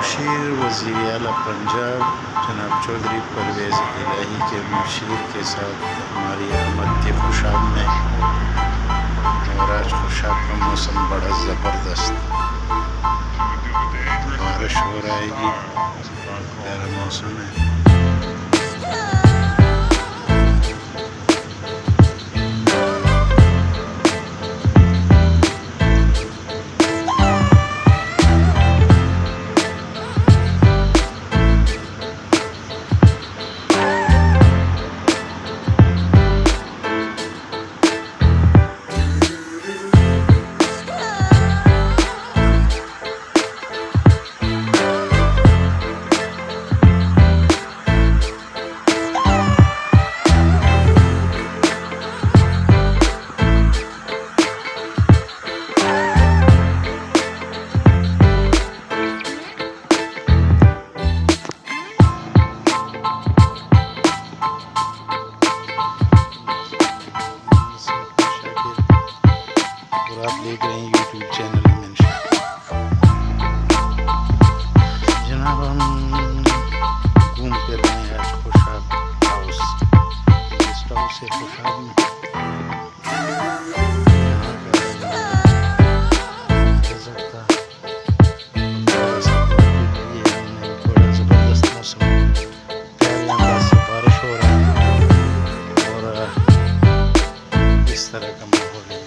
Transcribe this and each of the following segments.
मुशीर वज़ीर आला पंजाब जनाब चौधरी परवेज़ इलाही के मुशीर के साथ हमारी आमद थी खुशाब में। और आज खुशाब का मौसम बड़ा ज़बरदस्त, बारिश हो रहेगी, प्यारा मौसम है। और आप देख रहे हैं यूट्यूब चैनल जनाब। हम घूम फिर रहे हैं आज खुशाब हाउस, गेस्ट हाउस है खुशाब में। बड़ा ज़बरदस्त मौसम, प्यारे अंदाज से बारिश हो रहा है और इस तरह का माहौल है।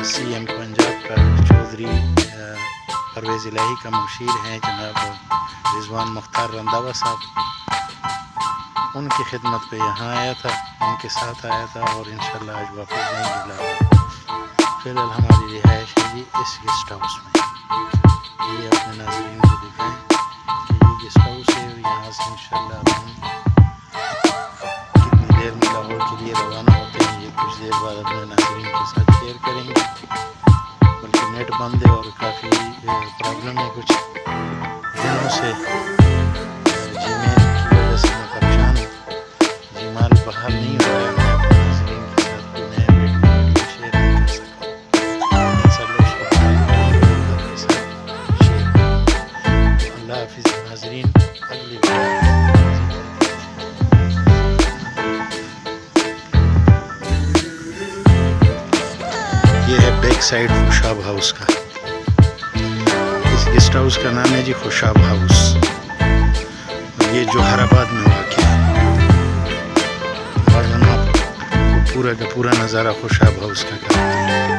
CM पंजाब का चौधरी परवेज़ इलाही का मुशीर हैं जनाब रिजवान मुख्तार रंधावा साहब। उनकी खिदमत पे यहाँ आया था, उनके साथ आया था और इंशाल्लाह आज वापस जाएंगे। फिलहाल हमारी रिहाइश है जी इस गेस्ट हाउस में। ये अपने नाज़रीन को दिखाएं कि ये गेस्ट हाउस है। यहाँ से इंशाल्लाह हम कितनी देर में लाहौर के लिए रवाना होते हैं, ये कुछ देर बाद अपने नाज़रीन के साथ शेयर करेंगे। बल्कि नेट बंद है और काफ़ी प्रॉब्लम है कुछ दिनों से, जीमेल की वजह से मैं परेशान हूँ। जीमेल बहाल नहीं हो रहा है, मैं अपने नाज़रीन के साथ कोई नया वीडियो शेयर नहीं कर सका। इन सब लोग उसको बहाल करेंगे और आपके साथ शेयर करेंगे। अल्लाह हाफिज़ नाज़रीन, अगली ये है बैक साइड खुशाब हाउस का। इस गेस्ट हाउस का नाम है जी खुशाब हाउस और ये जोहाराबाद में वाक़ है। और हम आपको पूरा का पूरा नज़ारा खुशाब हाउस का कराते हैं।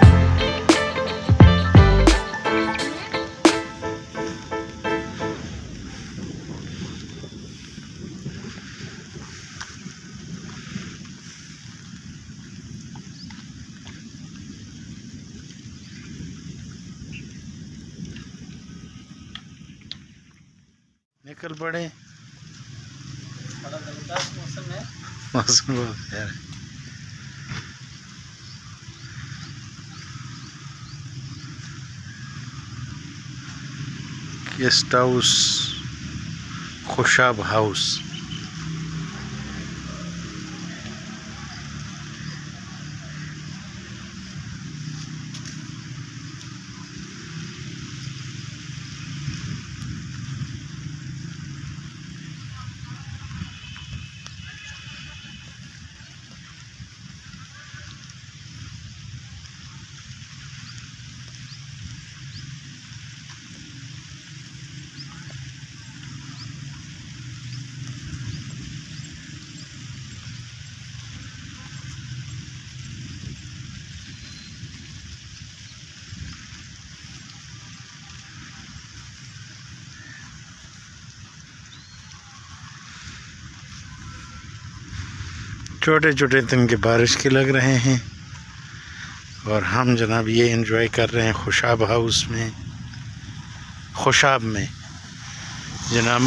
निकल पड़े, बड़ा ज़बरदस्त मौसम है, मौसम बहुत प्यारा है। Guest house Khushab house. छोटे छोटे तिनके बारिश के लग रहे हैं और हम जनाब ये एंजॉय कर रहे हैं खुशाब हाउस में, खुशाब में। जनाब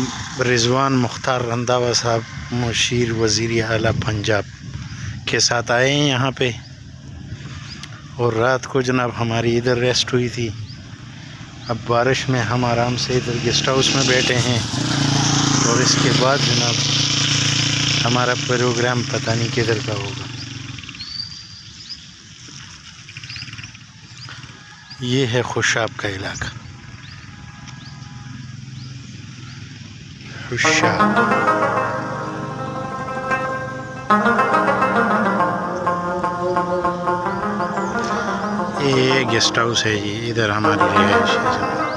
रिजवान मुख्तार रंधावा साहब मुशीर वज़ीर आला पंजाब के साथ आए हैं यहाँ पे। और रात को जनाब हमारी इधर रेस्ट हुई थी। अब बारिश में हम आराम से इधर गेस्ट हाउस में बैठे हैं और इसके बाद जनाब हमारा प्रोग्राम पता नहीं किधर का होगा। ये है खुशाब का इलाका। खुशाब ये गेस्ट हाउस है जी, इधर हमारी रिहाइश है।